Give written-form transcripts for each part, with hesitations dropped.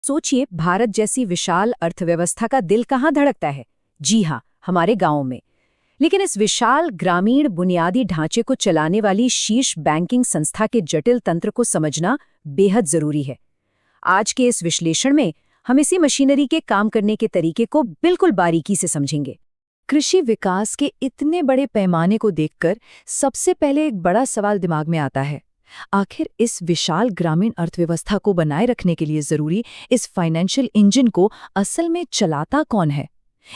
सोचिए, भारत जैसी विशाल अर्थव्यवस्था का दिल कहाँ धड़कता है? जी हाँ, हमारे गांवों में। लेकिन इस विशाल ग्रामीण बुनियादी ढांचे को चलाने वाली शीर्ष बैंकिंग संस्था के जटिल तंत्र को समझना बेहद जरूरी है। आज के इस विश्लेषण में हम इसी मशीनरी के काम करने के तरीके को बिल्कुल बारीकी से समझेंगे। कृषि विकास के इतने बड़े पैमाने को देखकर सबसे पहले एक बड़ा सवाल दिमाग में आता है, आखिर इस विशाल ग्रामीण अर्थव्यवस्था को बनाए रखने के लिए जरूरी इस फाइनेंशियल इंजन को असल में चलाता कौन है?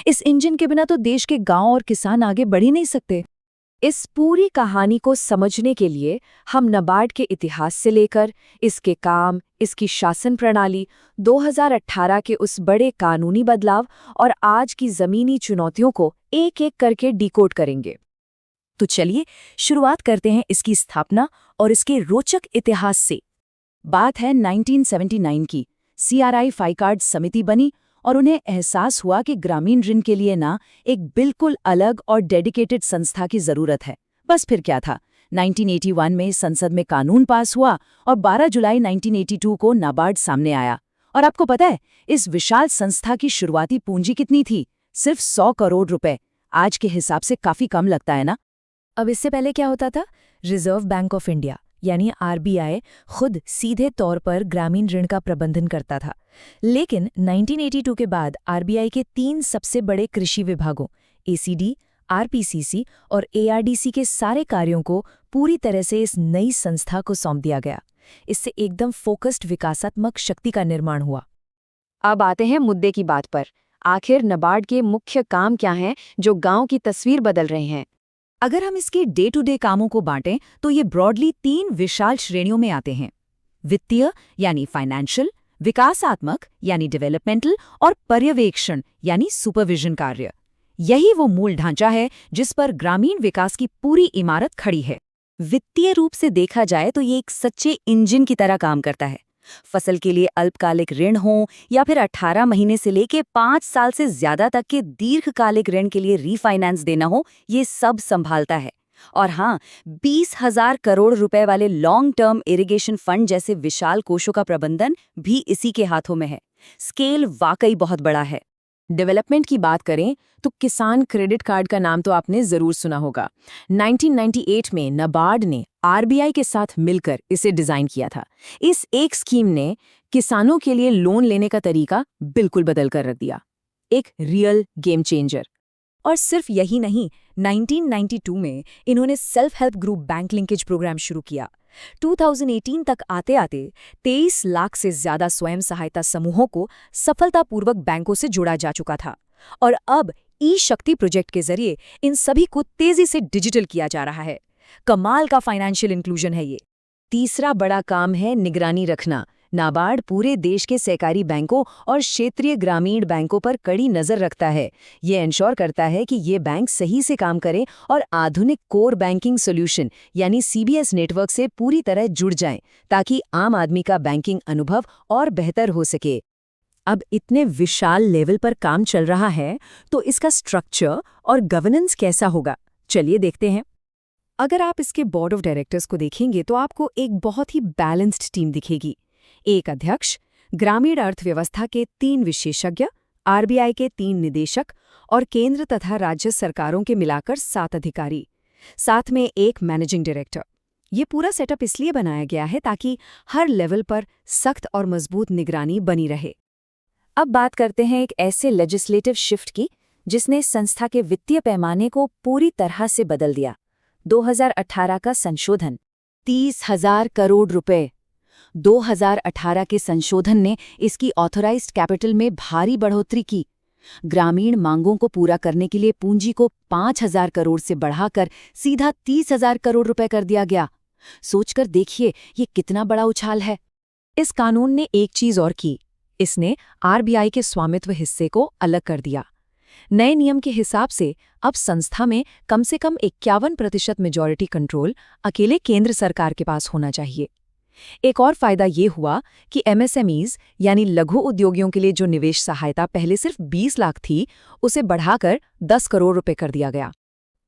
इस इंजन के बिना तो देश के गांव और किसान आगे बढ़ ही नहीं सकते। इस पूरी कहानी को समझने के लिए हम नाबार्ड के इतिहास से लेकर इसके काम, इसकी शासन प्रणाली, 2018 के उस बड़े कानूनी बदलाव और आज की जमीनी चुनौतियों को एक-एक करके डिकोड करेंगे। तो चलिए शुरुआत करते हैं इसकी स्थापना और इसके रोचक इतिहास से। बात है 1979 की। CRI फाइकार्ड समिति बनी और उन्हें एहसास हुआ कि ग्रामीण ऋण के लिए ना एक बिल्कुल अलग और डेडिकेटेड संस्था की जरूरत है। बस फिर क्या था, 1981 में संसद में कानून पास हुआ और 12 जुलाई 1982 को नाबार्ड सामने आया। और आपको पता है, इस विशाल संस्था की शुरुआती पूंजी कितनी थी? सिर्फ 100 करोड़ रुपए। आज के हिसाब से काफी कम लगता है ना? अब इससे पहले क्या होता था? रिजर्व बैंक ऑफ इंडिया यानी RBI खुद सीधे तौर पर ग्रामीण ऋण का प्रबंधन करता था। लेकिन 1982 के बाद RBI के 3 सबसे बड़े कृषि विभागों ACD, RPCC और ARDC के सारे कार्यों को पूरी तरह से इस नई संस्था को सौंप दिया गया। इससे एकदम फोकस्ड विकासात्मक शक्ति का निर्माण हुआ। अब आते हैं मुद्दे की बात पर। आखिर नाबार्ड के मुख्य काम क्या हैं जो गांव की तस्वीर बदल रहे हैं? अगर हम इसके डे टू डे कामों को बांटें तो ये ब्रॉडली 3 विशाल श्रेणियों में आते हैं। वित्तीय यानी फाइनेंशियल, विकासात्मक यानी डेवलपमेंटल और पर्यवेक्षण यानी सुपरविजन कार्य। यही वो मूल ढांचा है जिस पर ग्रामीण विकास की पूरी इमारत खड़ी है। वित्तीय रूप से देखा जाए तो ये एक सच्चे इंजन की तरह काम करता है। फसल के लिए अल्पकालिक ऋण हो या फिर 18 महीने से लेके 5 साल से ज्यादा तक के दीर्घकालिक ऋण के लिए रीफाइनेंस देना हो, ये सब संभालता है। और हाँ, 20,000 करोड़ रुपए वाले लॉन्ग टर्म इरिगेशन फंड जैसे विशाल कोषों का प्रबंधन भी इसी के हाथों में है। स्केल वाकई बहुत बड़ा है। डेवलपमेंट की बात करें तो किसान क्रेडिट कार्ड का नाम तो आपने जरूर सुना होगा। 1998 में नाबार्ड ने RBI के साथ मिलकर इसे डिजाइन किया था। इस एक स्कीम ने किसानों के लिए लोन लेने का तरीका बिल्कुल बदल कर रख दिया। एक रियल गेम चेंजर। और सिर्फ यही नहीं, 1992 में इन्होंने self help group bank linkage program शुरू किया। 2018 तक आते आते 23 लाख से ज्यादा स्वयं सहायता समूहों को सफलतापूर्वक बैंकों से जोड़ा जा चुका था। और अब ई-शक्ति प्रोजेक्ट के जरिए इन सभी को तेजी से डिजिटल किया जा रहा है। कमाल का फाइनेंशियल इंक्लूजन है ये। तीसरा बड़ा काम है निगरानी रखना। नाबार्ड पूरे देश के सहकारी बैंकों और क्षेत्रीय ग्रामीण बैंकों पर कड़ी नजर रखता है। ये इंश्योर करता है कि ये बैंक सही से काम करें और आधुनिक कोर बैंकिंग सॉल्यूशन यानी CBS नेटवर्क से पूरी तरह जुड़ जाएं, ताकि आम आदमी का बैंकिंग अनुभव और बेहतर हो सके। अब इतने विशाल लेवल पर काम चल रहा है तो इसका स्ट्रक्चर और गवर्नेंस कैसा होगा? चलिए देखते हैं। अगर आप इसके बोर्ड ऑफ डायरेक्टर्स को देखेंगे तो आपको एक बहुत ही बैलेंस्ड टीम दिखेगी। एक अध्यक्ष, ग्रामीण अर्थव्यवस्था के 3 विशेषज्ञ, RBI के 3 निदेशक और केंद्र तथा राज्य सरकारों के मिलाकर 7 अधिकारी, साथ में एक मैनेजिंग डायरेक्टर। ये पूरा सेटअप इसलिए बनाया गया है ताकि हर लेवल पर सख्त और मजबूत निगरानी बनी रहे। अब बात करते हैं एक ऐसे लेजिस्लेटिव शिफ्ट की जिसने संस्था के वित्तीय पैमाने को पूरी तरह से बदल दिया। 2018 का संशोधन, 30,000 करोड़ रुपए। 2018 के संशोधन ने इसकी ऑथराइज्ड कैपिटल में भारी बढ़ोतरी की। ग्रामीण मांगों को पूरा करने के लिए पूंजी को 5,000 करोड़ से बढ़ाकर सीधा 30,000 करोड़ रुपए कर दिया गया। सोचकर देखिए, ये कितना बड़ा उछाल है। इस कानून ने एक चीज और की, इसने RBI के स्वामित्व हिस्से को अलग कर दिया। नए नियम के हिसाब से अब संस्था में कम से कम 51% मेजॉरिटी कंट्रोल अकेले केंद्र सरकार के पास होना चाहिए। एक और फायदा ये हुआ कि MSMEs यानी लघु उद्योगियों के लिए जो निवेश सहायता पहले सिर्फ 20 लाख थी, उसे बढ़ाकर 10 करोड़ रुपए कर दिया गया।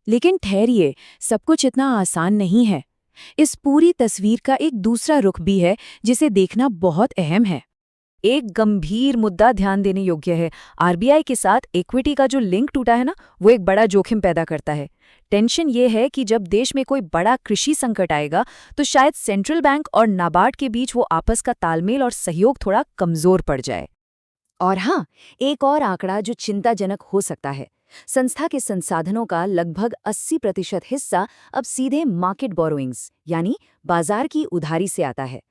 लेकिन ठहरिए, सब कुछ इतना आसान नहीं है। इस पूरी तस्वीर का एक दूसरा रुख भी है जिसे देखना बहुत अहम है। एक गंभीर मुद्दा ध्यान देने योग्य है। आरबीआई के साथ इक्विटी का जो लिंक टूटा है ना, वो एक बड़ा जोखिम पैदा करता है। टेंशन ये है कि जब देश में कोई बड़ा कृषि संकट आएगा तो शायद सेंट्रल बैंक और नाबार्ड के बीच वो आपस का तालमेल और सहयोग थोड़ा कमजोर पड़ जाए। और हाँ, एक और आंकड़ा जो चिंताजनक हो सकता है। संस्था के संसाधनों का लगभग 80% हिस्सा अब सीधे मार्केट बोरोइंग्स यानी बाजार की उधारी से आता है।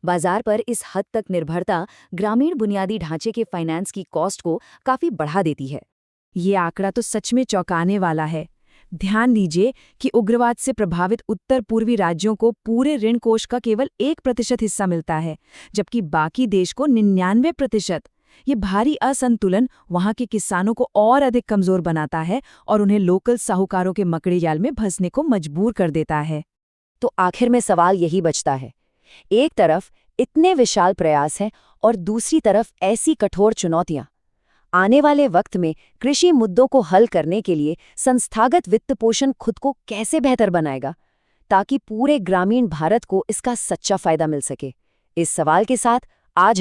बाजार पर इस हद तक निर्भरता ग्रामीण बुनियादी ढांचे के फाइनेंस की कॉस्ट को काफी बढ़ा देती है। ये आंकड़ा तो सच में चौंकाने वाला है। ध्यान दीजिए कि उग्रवाद से प्रभावित उत्तर पूर्वी राज्यों को पूरे ऋण कोष का केवल 1% हिस्सा मिलता है, जबकि बाकी देश को 99%। ये भारी असंतुलन वहां के किसानों को और अधिक कमजोर बनाता है और उन्हें लोकल साहूकारों के मकड़े जाल में फंसने को मजबूर कर देता है। तो आखिर में सवाल यही बचता है, एक तरफ इतने विशाल प्रयास हैं और दूसरी तरफ ऐसी कठोर चुनौतियां। आने वाले वक्त में कृषि मुद्दों को हल करने के लिए संस्थागत वित्त पोषण खुद को कैसे बेहतर बनाएगा, ताकि पूरे ग्रामीण भारत को इसका सच्चा फायदा मिल सके? इस सवाल के साथ आज